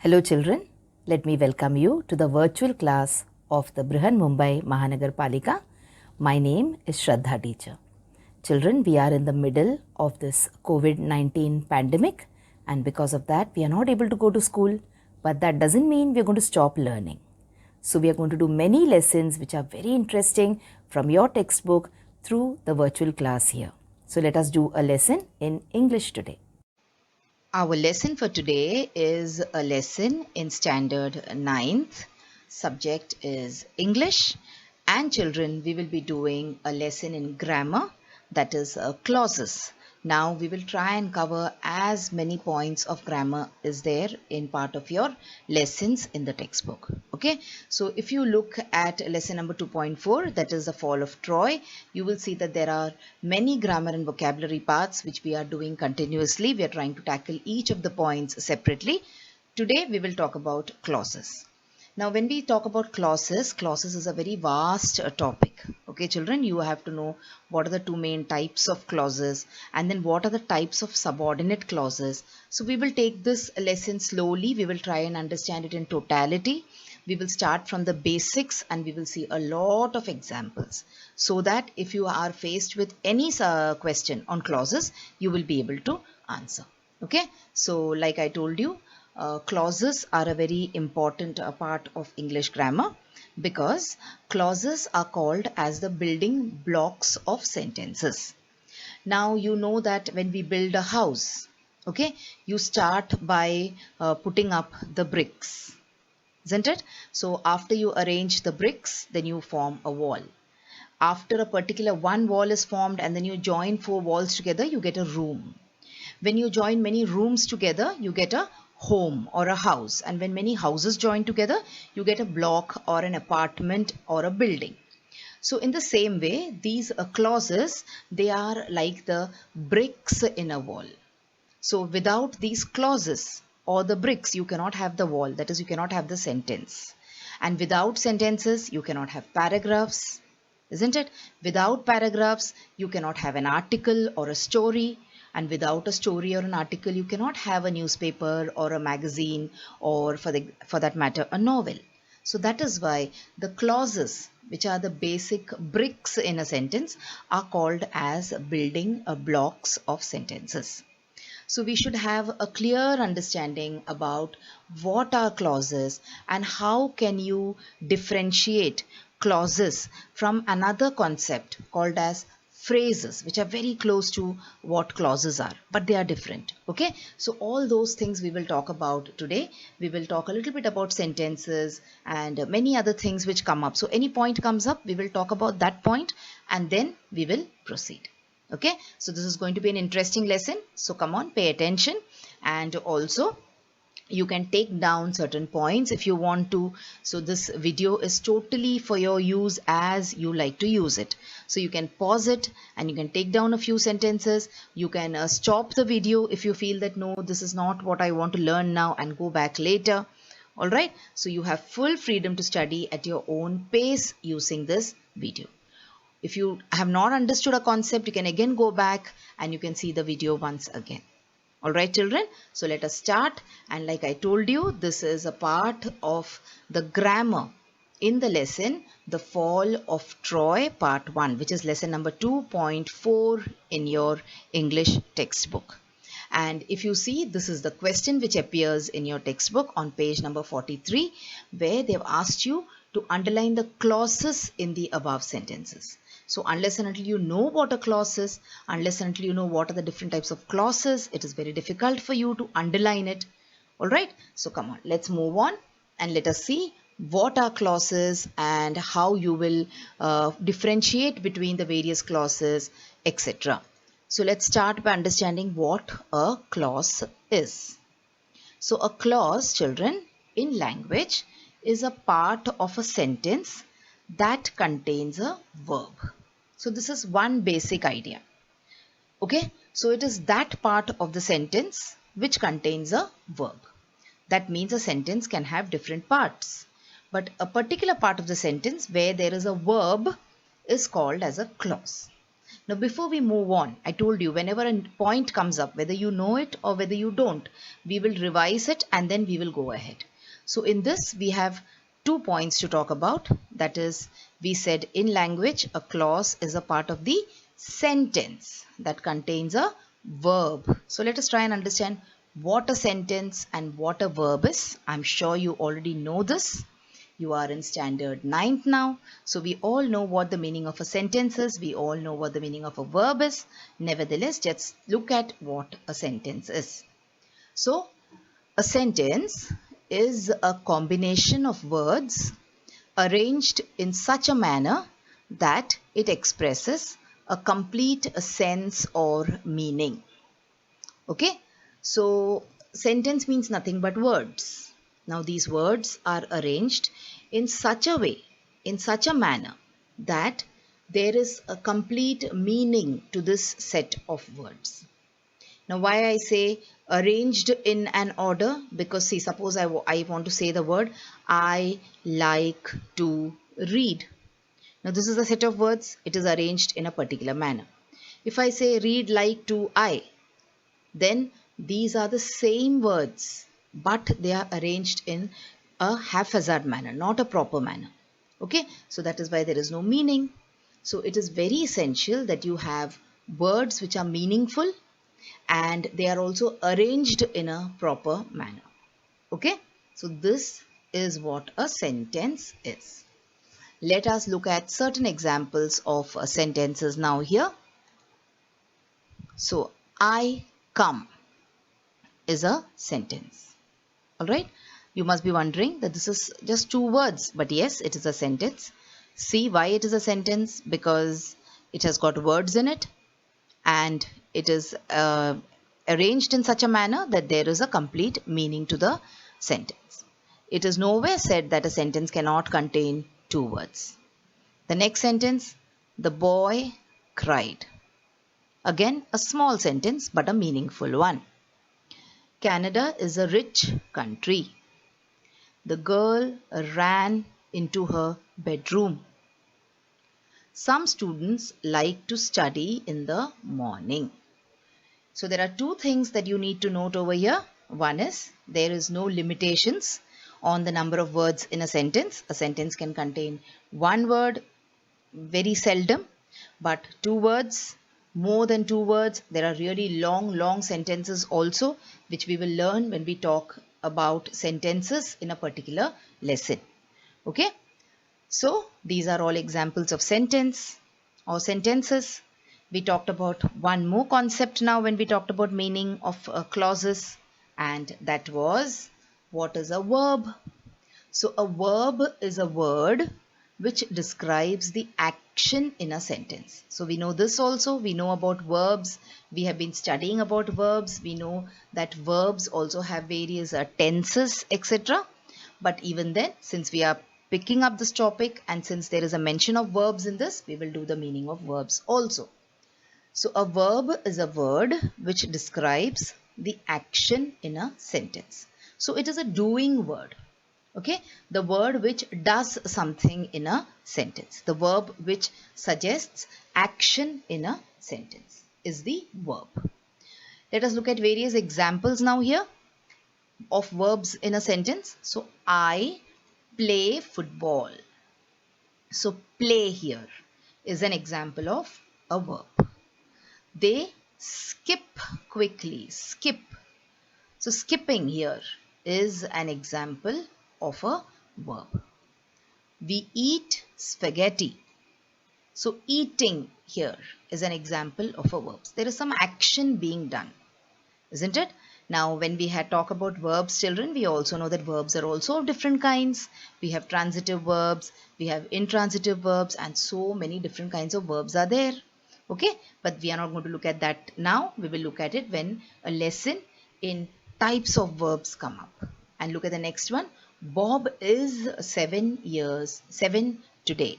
Hello children, let me welcome you to the virtual class of the Brihan Mumbai Mahanagar Palika. My name is Shraddha teacher. Children, we are in the middle of this COVID-19 pandemic, and because of that we are not able to go to school, but that doesn't mean we are going to stop learning. So we are going to do many lessons which are very interesting from your textbook through the virtual class here. So let us do a lesson in English today. Our lesson for today is a lesson in standard 9th. Subject is English, and children, we will be doing a lesson in grammar, that is clauses. Now we will try and cover as many points of grammar is there in part of your lessons in the textbook. Okay, so if you look at lesson number 2.4, that is the fall of Troy, you will see that there are many grammar and vocabulary parts which we are doing continuously. We are trying to tackle each of the points separately. Today we will talk about clauses. Now when we talk about clauses is a very vast topic. Okay children, you have to know what are the two main types of clauses, and then what are the types of subordinate clauses. So we will take this lesson slowly. We will try and understand it in totality. We will start from the basics and we will see a lot of examples, so that if you are faced with any question on clauses, you will be able to answer. Okay, so like I told you, clauses are a very important part of English grammar, because clauses are called as the building blocks of sentences. Now you know that when we build a house, okay, you start by putting up the bricks, isn't it? So after you arrange the bricks, then you form a wall. After a particular one wall is formed and then you join four walls together, you get a room. When you join many rooms together, you get a home or a house, and when many houses join together, you get a block or an apartment or a building. So in the same way, these clauses, they are like the bricks in a wall. So without these clauses or the bricks, you cannot have the wall, that is, you cannot have the sentence. And without sentences, you cannot have paragraphs, isn't it? Without paragraphs, you cannot have an article or a story. And without a story or an article, you cannot have a newspaper or a magazine, or for that matter, a novel. So that is why the clauses, which are the basic bricks in a sentence, are called as building blocks of sentences. So we should have a clear understanding about what are clauses and how can you differentiate clauses from another concept called as phrases, which are very close to what clauses are, but they are different. Okay, so all those things we will talk about today. We will talk a little bit about sentences and many other things which come up. So any point comes up, we will talk about that point and then we will proceed. Okay, so this is going to be an interesting lesson. So come on, pay attention, and also you can take down certain points if you want to. So this video is totally for your use as you like to use it. So you can pause it and you can take down a few sentences. You can stop the video if you feel that no, this is not what I want to learn now, and go back later. All right, so you have full freedom to study at your own pace using this video. If you have not understood a concept, you can again go back and you can see the video once again. All right children, so let us start. And like I told you, this is a part of the grammar in the lesson The Fall of Troy part 1, which is lesson number 2.4 in your English textbook. And if you see, this is the question which appears in your textbook on page number 43, where they've asked you to underline the clauses in the above sentences. So unless and until you know what a clause is, unless and until you know what are the different types of clauses, it is very difficult for you to underline it. All right, so come on, let's move on and let us see what are clauses and how you will differentiate between the various clauses, etc. So let's start by understanding what a clause is. So a clause, children, in language is a part of a sentence that contains a verb. So this is one basic idea. Okay, so it is that part of the sentence which contains a verb. That means a sentence can have different parts, but a particular part of the sentence where there is a verb is called as a clause. Now, before we move on, I told you whenever a point comes up, whether you know it or whether you don't, we will revise it and then we will go ahead. So in this, we have 2 points to talk about. That is, we said in language, a clause is a part of the sentence that contains a verb. So let us try and understand what a sentence and what a verb is. I'm sure you already know this. You are in standard 9th now. So we all know what the meaning of a sentence is. We all know what the meaning of a verb is. Nevertheless, let's look at what a sentence is. So a sentence is a combination of words arranged in such a manner that it expresses a complete sense or meaning. Okay, so sentence means nothing but words. Now these words are arranged in such a way, in such a manner that there is a complete meaning to this set of words. Now why I say arranged in an order? Because see, suppose I want to say the word I like to read. Now this is a set of words. It is arranged in a particular manner. If I say read like to I, then these are the same words, but they are arranged in a haphazard manner, not a proper manner. Okay, so that is why there is no meaning. So it is very essential that you have words which are meaningful and they are also arranged in a proper manner. Okay, so this is what a sentence is. Let us look at certain examples of sentences now here. So I come is a sentence. All right, you must be wondering that this is just 2 words, but yes, it is a sentence. See why it is a sentence? Because it has got words in it and it is arranged in such a manner that there is a complete meaning to the sentence. It is nowhere said that a sentence cannot contain 2 words. The next sentence, the boy cried. Again, a small sentence but a meaningful one. Canada is a rich country. The girl ran into her bedroom. Some students like to study in the morning. So there are 2 things that you need to note over here. One is there is no limitations on the number of words in a sentence. A sentence can contain 1 word very seldom, but 2 words, more than 2 words. There are really long sentences also, which we will learn when we talk about sentences in a particular lesson. Okay, so these are all examples of sentence or sentences. We talked about one more concept now when we talked about meaning of clauses, and that was what is a verb. So a verb is a word which describes the action in a sentence. So we know this also. We know about verbs. We have been studying about verbs. We know that verbs also have various tenses, etc. But even then, since we are picking up this topic and since there is a mention of verbs in this, we will do the meaning of verbs also. So a verb is a word which describes the action in a sentence. So it is a doing word. Okay, the word which does something in a sentence. The verb which suggests action in a sentence is the verb. Let us look at various examples now here of verbs in a sentence. So I play football. So play here is an example of a verb. They skip quickly. Skip. So skipping here is an example of a verb. We eat spaghetti. So eating here is an example of a verb. There is some action being done, isn't it? Now when we had talked about verbs, children, we also know that verbs are also of different kinds. We have transitive verbs, we have intransitive verbs, and so many different kinds of verbs are there. Okay, but we are not going to look at that now. We will look at it when a lesson in types of verbs come up. And look at the next one. Bob is 7 today.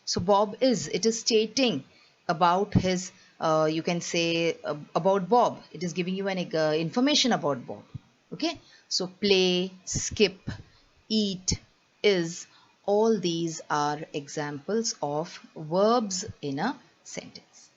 So Bob is, it is stating about his, you can say about Bob. It is giving you an information about Bob. Okay, so play, skip, eat, is, all these are examples of verbs in a sentence.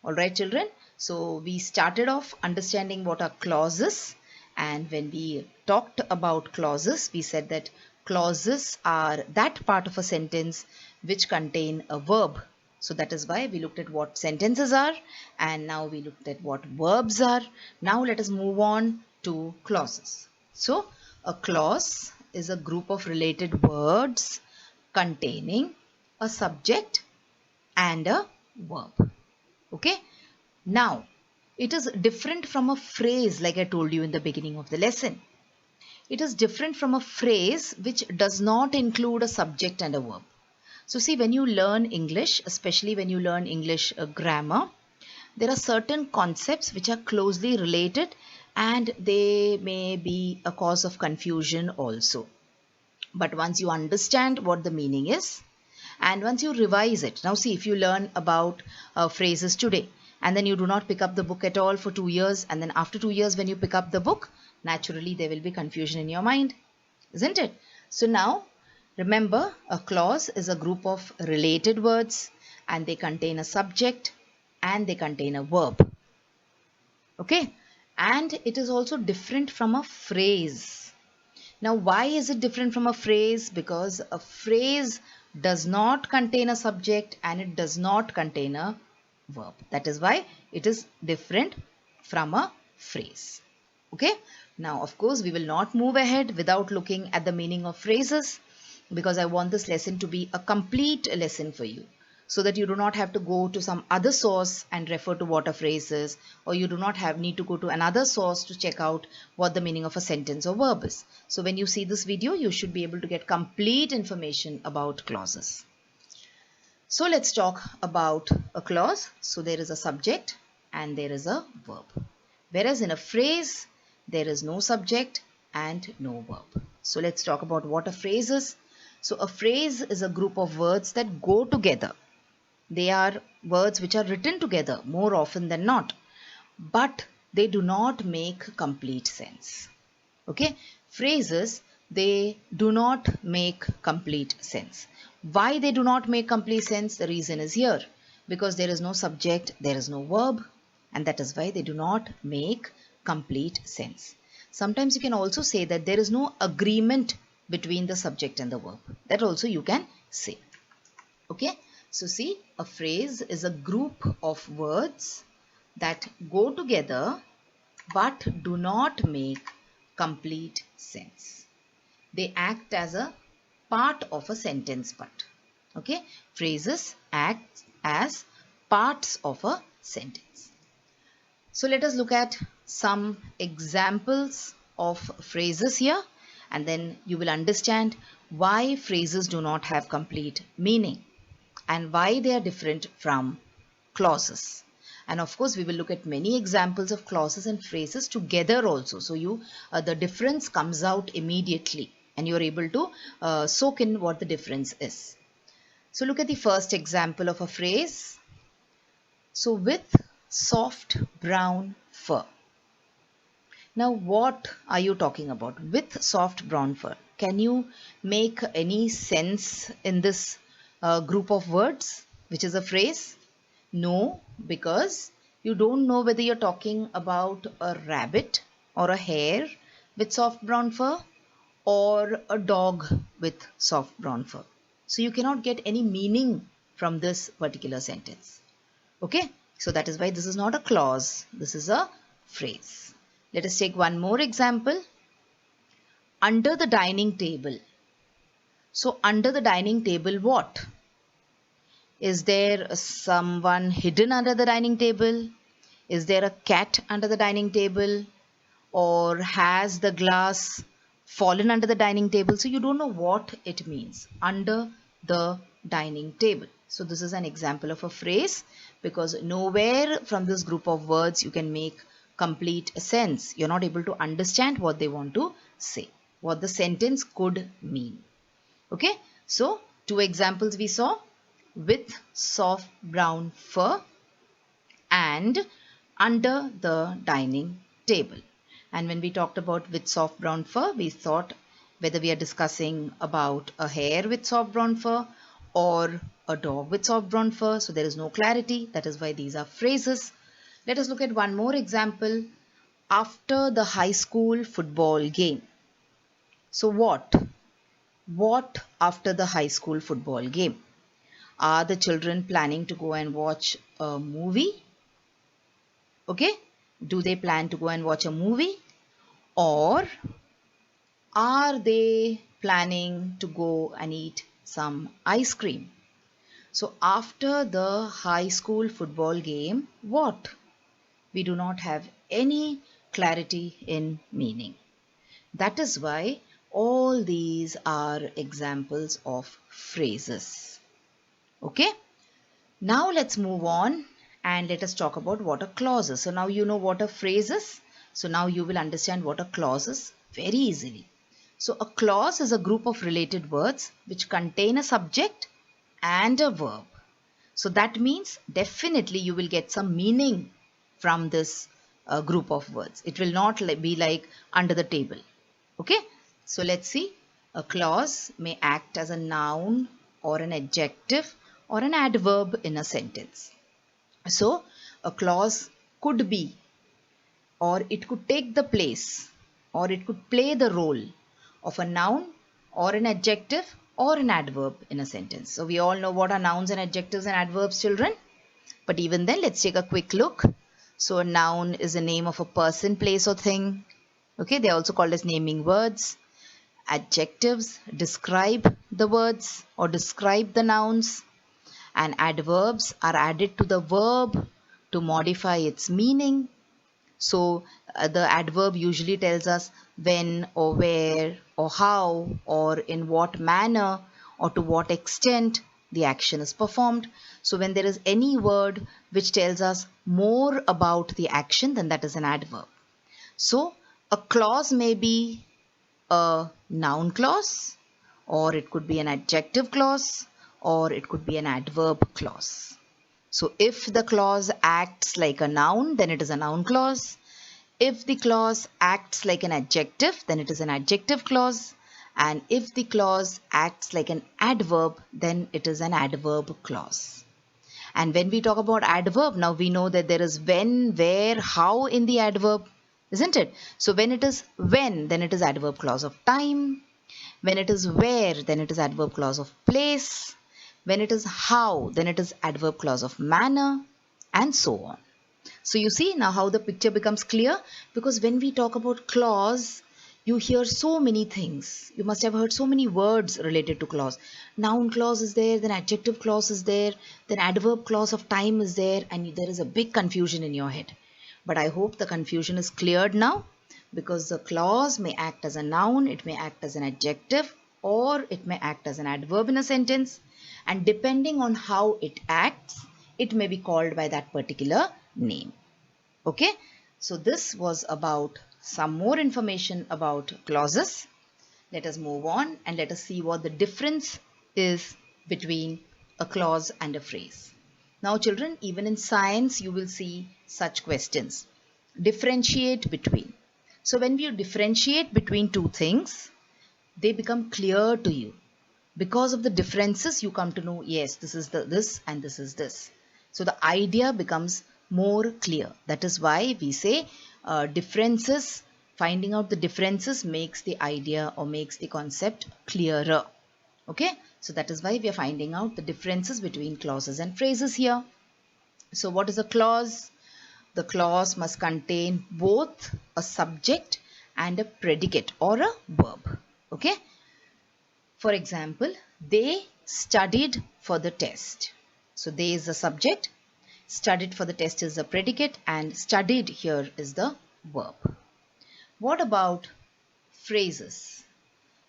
Alright children, so we started off understanding what are clauses, and when we talked about clauses, we said that clauses are that part of a sentence which contain a verb. So that is why we looked at what sentences are, and now we looked at what verbs are. Now let us move on to clauses. So a clause is a group of related words containing a subject and a verb. Okay, now it is different from a phrase, like I told you in the beginning of the lesson. It is different from a phrase which does not include a subject and a verb. So see, when you learn English, especially when you learn English grammar, there are certain concepts which are closely related and they may be a cause of confusion also. But once you understand what the meaning is, and once you revise it, now see, if you learn about phrases today and then you do not pick up the book at all for 2 years, and then after 2 years when you pick up the book, naturally there will be confusion in your mind, isn't it? So now remember, a clause is a group of related words and they contain a subject and they contain a verb. Okay, and it is also different from a phrase. Now why is it different from a phrase? Because a phrase does not contain a subject and it does not contain a verb. That is why it is different from a phrase. Okay, now of course we will not move ahead without looking at the meaning of phrases, because I want this lesson to be a complete lesson for you, so that you do not have to go to some other source and refer to what a phrase is, or you do not need to go to another source to check out what the meaning of a sentence or verb is. So when you see this video, you should be able to get complete information about clauses. So let's talk about a clause. So there is a subject and there is a verb. Whereas in a phrase, there is no subject and no verb. So let's talk about what a phrase is. So a phrase is a group of words that go together. They are words which are written together more often than not, but they do not make complete sense. Okay, phrases, they do not make complete sense. Why they do not make complete sense? The reason is here, because there is no subject, there is no verb, and that is why they do not make complete sense. Sometimes you can also say that there is no agreement between the subject and the verb. That also you can say. Okay, so see, a phrase is a group of words that go together but do not make complete sense. They act as a part of a sentence part. Okay, phrases act as parts of a sentence. So let us look at some examples of phrases here, and then you will understand why phrases do not have complete meaning and why they are different from clauses. And of course we will look at many examples of clauses and phrases together also, so you the difference comes out immediately and you are able to soak in what the difference is. So look at the first example of a phrase. So with soft brown fur. Now what are you talking about? With soft brown fur. Can you make any sense in this group of words which is a phrase? No, because you don't know whether you're talking about a rabbit or a hare with soft brown fur or a dog with soft brown fur. So you cannot get any meaning from this particular sentence. Okay, so that is why this is not a clause, this is a phrase. Let us take one more example. Under the dining table. So under the dining table, what? Is there someone hidden under the dining table? Is there a cat under the dining table? Or has the glass fallen under the dining table? So you don't know what it means, under the dining table. So this is an example of a phrase, because nowhere from this group of words you can make complete sense. You're not able to understand what they want to say, what the sentence could mean. Okay, so two examples we saw: with soft brown fur and under the dining table. And when we talked about with soft brown fur, we thought whether we are discussing about a hare with soft brown fur or a dog with soft brown fur. So there is no clarity. That is why these are phrases. Let us look at one more example. After the high school football game. So what? What after the high school football game? Are the children planning to go and watch a movie? Okay. Do they plan to go and watch a movie? Or are they planning to go and eat some ice cream? So after the high school football game, what? We do not have any clarity in meaning. That is why all these are examples of phrases. Okay. Now let's move on and let us talk about what a clause is. So now you know what a phrase is. So now you will understand what a clause is very easily. So a clause is a group of related words which contain a subject and a verb. So that means definitely you will get some meaning from this group of words. It will not be like under the table. Okay. So let's see. A clause may act as a noun or an adjective or an adverb in a sentence. So a clause could be, or it could take the place, or it could play the role of a noun or an adjective or an adverb in a sentence. So we all know what are nouns and adjectives and adverbs, children. But even then, let's take a quick look. So a noun is a name of a person, place or thing. Okay, they are also called as naming words. Adjectives describe the words or describe the nouns. And adverbs are added to the verb to modify its meaning. So the adverb usually tells us when or where or how or in what manner or to what extent the action is performed. So when there is any word which tells us more about the action, then that is an adverb. So a clause may be a noun clause, or it could be an adjective clause, or it could be an adverb clause. So if the clause acts like a noun, then it is a noun clause. If the clause acts like an adjective, then it is an adjective clause. And if the clause acts like an adverb, then it is an adverb clause. And when we talk about adverb, now we know that there is when, where, how in the adverb, isn't it? So when it is when, then it is adverb clause of time. When it is where, then it is adverb clause of place. When it is how, then it is adverb clause of manner, and so on. So you see now how the picture becomes clear, because when we talk about clause, you hear so many things. You must have heard so many words related to clause. Noun clause is there, then adjective clause is there, then adverb clause of time is there, and there is a big confusion in your head. But I hope the confusion is cleared now, because the clause may act as a noun, it may act as an adjective, or it may act as an adverb in a sentence. And depending on how it acts, it may be called by that particular name. Okay, so this was about some more information about clauses. Let us move on and let us see what the difference is between a clause and a phrase. Now children, even in science you will see such questions. Differentiate between. So when you differentiate between two things, they become clear to you. Because of the differences, you come to know, yes, this is this and this is this. So the idea becomes more clear. That is why we say differences, finding out the differences makes the idea or makes the concept clearer. Okay, so that is why we are finding out the differences between clauses and phrases here. So what is a clause? The clause must contain both a subject and a predicate or a verb. Okay. For example, they studied for the test. So they is the subject, studied for the test is the predicate, and studied here is the verb. What about phrases?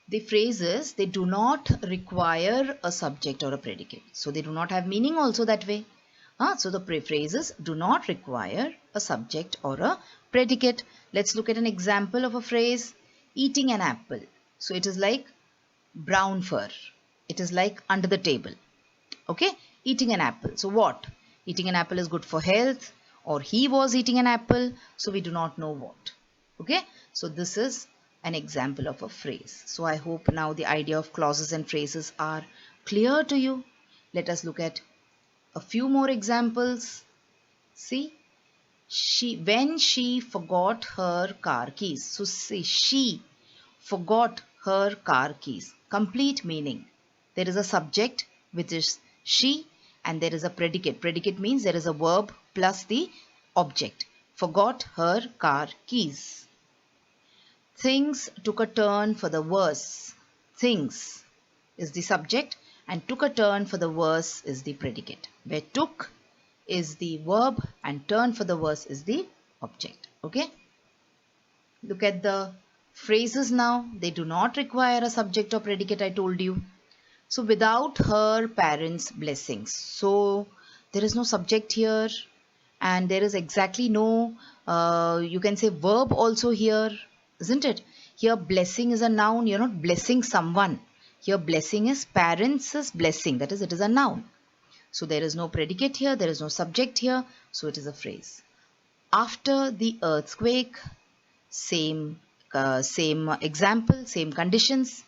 The phrases, they do not require a subject or a predicate. So they do not have meaning also that way. So the phrases do not require a subject or a predicate. Let's look at an example of a phrase, eating an apple. So it is like brown fur. It is like under the table. Okay, eating an apple. So what? Eating an apple is good for health, or he was eating an apple. So we do not know what. Okay, so this is an example of a phrase. So I hope now the idea of clauses and phrases are clear to you. Let us look at a few more examples. See, when she forgot her car keys. So say she forgot her car keys. Complete meaning. There is a subject which is she and there is a predicate. Predicate means there is a verb plus the object. Forgot her car keys. Things took a turn for the worse. Things is the subject and took a turn for the worse is the predicate. Where took is the verb and turn for the worse is the object. Okay. Look at the phrases now. They do not require a subject or predicate, I told you. So without her parents' blessings. So there is no subject here and there is exactly no, you can say verb also here, isn't it? Here blessing is a noun. You're not blessing someone. Here blessing is parents' blessing. That is, it is a noun. So there is no predicate here. There is no subject here. So it is a phrase. After the earthquake, same example, same conditions.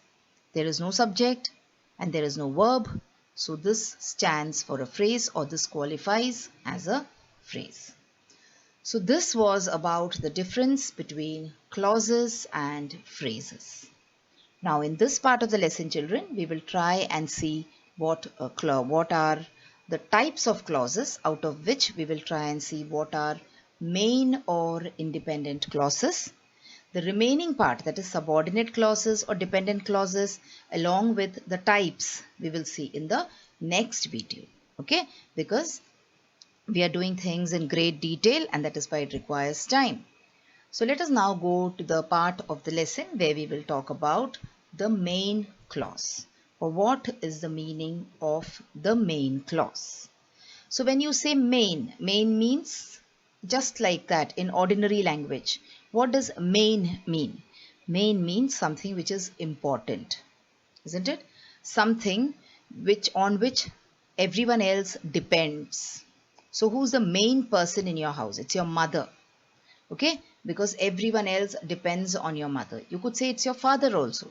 There is no subject and there is no verb. So this stands for a phrase or this qualifies as a phrase. So this was about the difference between clauses and phrases. Now in this part of the lesson, children, we will try and see what are the types of clauses, out of which we will try and see what are main or independent clauses. The remaining part, that is subordinate clauses or dependent clauses, along with the types, we will see in the next video. Okay, because we are doing things in great detail and that is why it requires time. So let us now go to the part of the lesson where we will talk about the main clause. Or what is the meaning of the main clause? So when you say main means just like that in ordinary language. What does main mean? Main means something which is important, isn't it? Something on which everyone else depends. So who's the main person in your house? It's your mother. Okay, because everyone else depends on your mother. You could say it's your father also.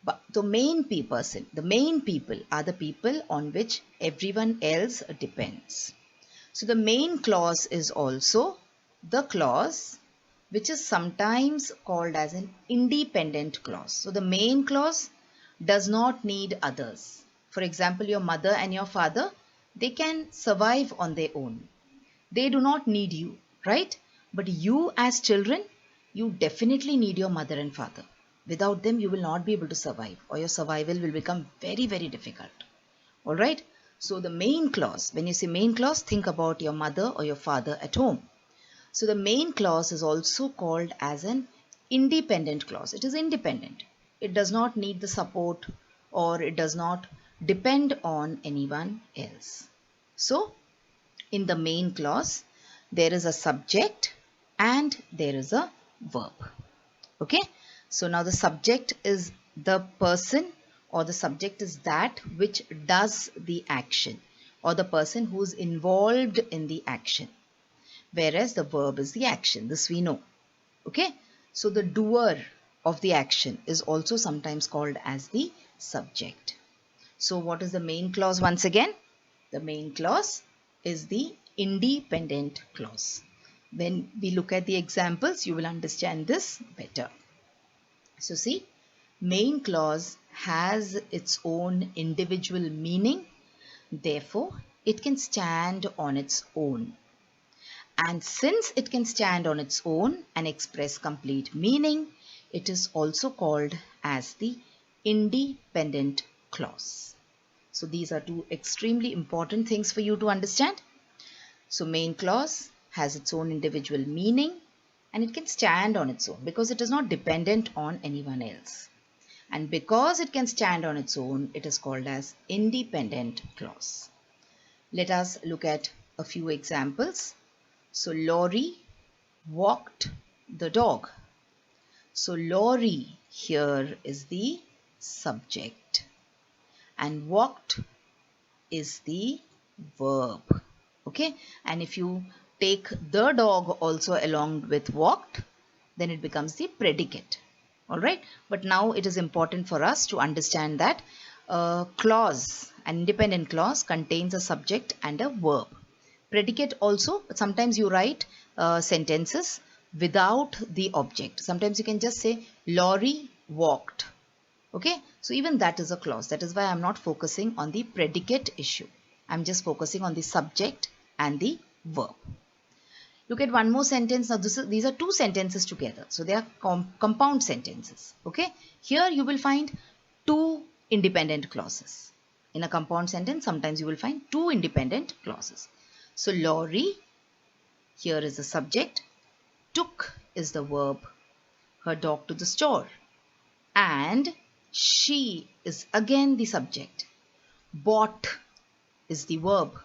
But the main person, the main people are the people on which everyone else depends. So the main clause is also the clause which is sometimes called as an independent clause. So the main clause does not need others. For example, your mother and your father, they can survive on their own. They do not need you, right? But you as children, you definitely need your mother and father. Without them, you will not be able to survive, or your survival will become very, very difficult. All right. So the main clause, when you say main clause, think about your mother or your father at home. So the main clause is also called as an independent clause. It is independent. It does not need the support or it does not depend on anyone else. So in the main clause, there is a subject and there is a verb. Okay. So now the subject is the person, or the subject is that which does the action, or the person who is involved in the action. Whereas the verb is the action. This we know. Okay. So the doer of the action is also sometimes called as the subject. So what is the main clause once again? The main clause is the independent clause. When we look at the examples, you will understand this better. So see, main clause has its own individual meaning. Therefore, it can stand on its own. And since it can stand on its own and express complete meaning, it is also called as the independent clause. So these are two extremely important things for you to understand. So main clause has its own individual meaning and it can stand on its own because it is not dependent on anyone else. And because it can stand on its own, it is called as independent clause. Let us look at a few examples. So Laurie walked the dog. So Laurie here is the subject and walked is the verb. Okay, and if you take the dog also along with walked, then it becomes the predicate. All right, but now it is important for us to understand that a clause, an independent clause contains a subject and a verb. Predicate also, but sometimes you write sentences without the object. Sometimes you can just say Laurie walked. Okay, so even that is a clause. That is why I'm not focusing on the predicate issue. I'm just focusing on the subject and the verb. Look at one more sentence. Now these are two sentences together. So they are compound sentences. Okay, here you will find two independent clauses. In a compound sentence, sometimes you will find two independent clauses. So Laurie, here is the subject, took is the verb, her dog to the store, and she is again the subject, bought is the verb,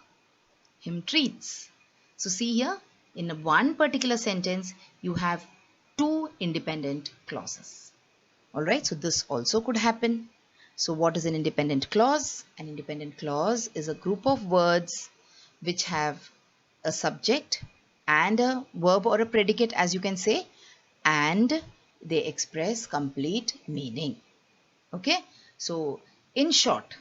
him treats. So see here, in one particular sentence, you have two independent clauses. Alright, so this also could happen. So what is an independent clause? An independent clause is a group of words which have a subject and a verb or a predicate, as you can say, and they express complete meaning. Okay, so in short,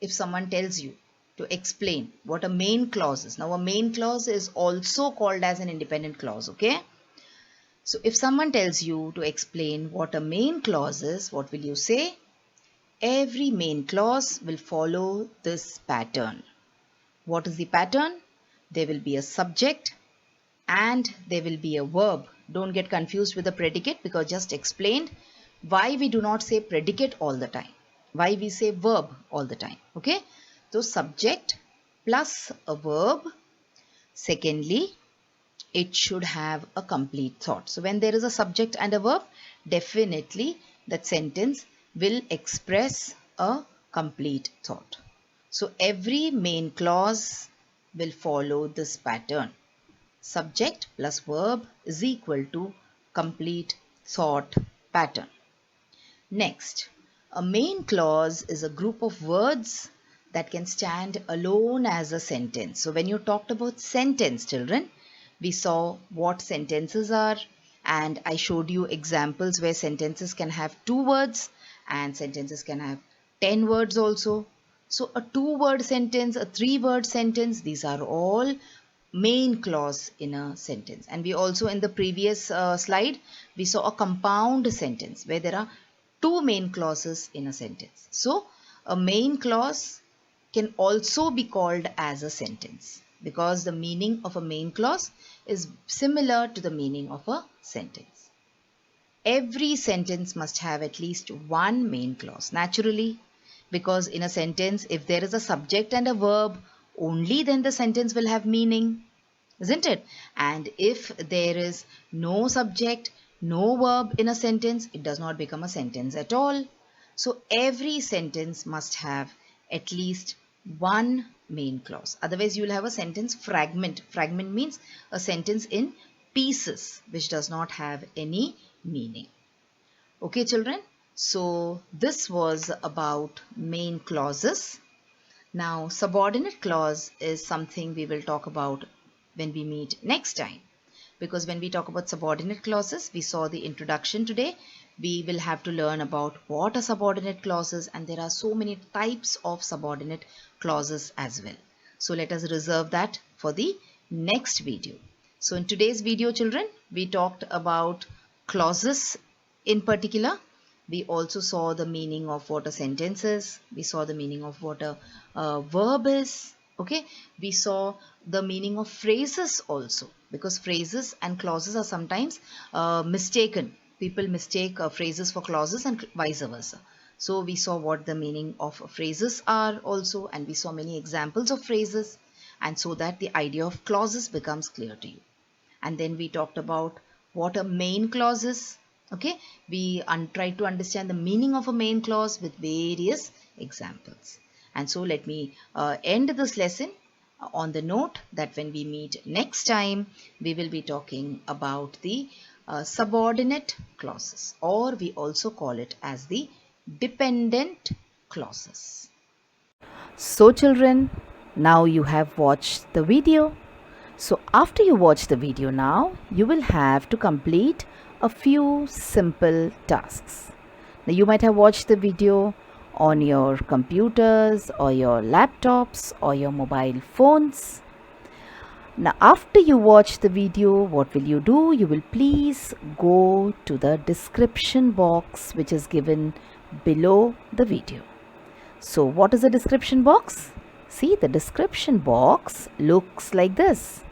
if someone tells you to explain what a main clause is, now a main clause is also called as an independent clause. Okay, so if someone tells you to explain what a main clause is, what will you say? Every main clause will follow this pattern. What is the pattern? There will be a subject and there will be a verb. Don't get confused with the predicate, because just explained why we do not say predicate all the time, why we say verb all the time. Okay, so subject plus a verb. Secondly, it should have a complete thought. So when there is a subject and a verb, definitely that sentence will express a complete thought. So every main clause will follow this pattern. Subject plus verb is equal to complete thought pattern. Next, a main clause is a group of words that can stand alone as a sentence. So when you talked about sentence, children, we saw what sentences are, and I showed you examples where sentences can have 2 words and sentences can have 10 words also. So a 2-word sentence, a 3-word sentence, these are all main clause in a sentence. And we also, in the previous slide, we saw a compound sentence where there are 2 main clauses in a sentence. So a main clause can also be called as a sentence, because the meaning of a main clause is similar to the meaning of a sentence. Every sentence must have at least one main clause, naturally, because in a sentence, if there is a subject and a verb, only then the sentence will have meaning, isn't it? And if there is no subject, no verb in a sentence, it does not become a sentence at all. So every sentence must have at least one main clause. Otherwise, you will have a sentence fragment. Fragment means a sentence in pieces which does not have any meaning. Okay, children. So this was about main clauses. Now, subordinate clause is something we will talk about when we meet next time. Because when we talk about subordinate clauses, we saw the introduction today. We will have to learn about what are subordinate clauses, and there are so many types of subordinate clauses as well. So let us reserve that for the next video. So in today's video, children, we talked about clauses in particular. We also saw the meaning of what a sentence is. We saw the meaning of what a verb is. Okay, we saw the meaning of phrases also, because phrases and clauses are sometimes mistaken. People mistake phrases for clauses and vice versa. So we saw what the meaning of phrases are also, and we saw many examples of phrases, and so that the idea of clauses becomes clear to you. And then we talked about what a main clause is. Okay, we tried to understand the meaning of a main clause with various examples. And so let me end this lesson on the note that when we meet next time, we will be talking about the subordinate clauses, or we also call it as the dependent clauses. So children, now you have watched the video. So after you watch the video now, you will have to complete a few simple tasks. Now you might have watched the video on your computers or your laptops or your mobile phones. Now, after you watch the video, what will you do? You will please go to the description box which is given below the video. So, what is the description box? See, the description box looks like this.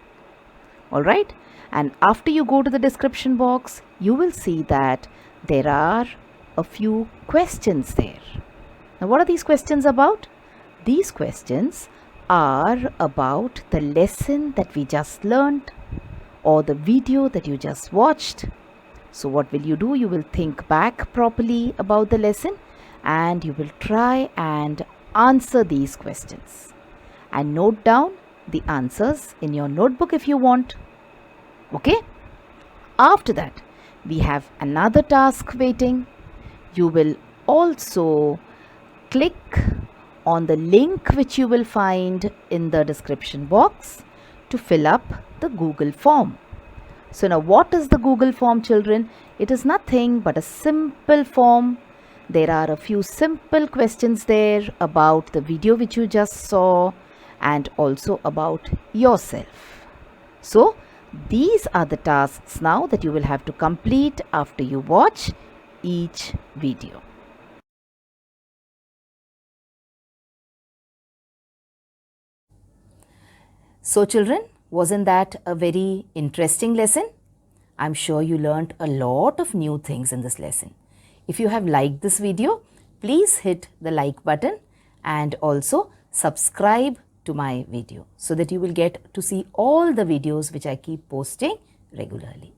Alright, and after you go to the description box, you will see that there are a few questions there. Now, what are these questions about? These questions are about the lesson that we just learned or the video that you just watched. So what will you do? You will think back properly about the lesson and you will try and answer these questions and note down the answers in your notebook if you want. Okay? After that, we have another task waiting. You will also click on the link which you will find in the description box to fill up the Google form. So now what is the Google form, children? It is nothing but a simple form. There are a few simple questions there about the video which you just saw and also about yourself. So these are the tasks now that you will have to complete after you watch each video. So children, wasn't that a very interesting lesson? I'm sure you learnt a lot of new things in this lesson. If you have liked this video, please hit the like button and also subscribe to my video so that you will get to see all the videos which I keep posting regularly.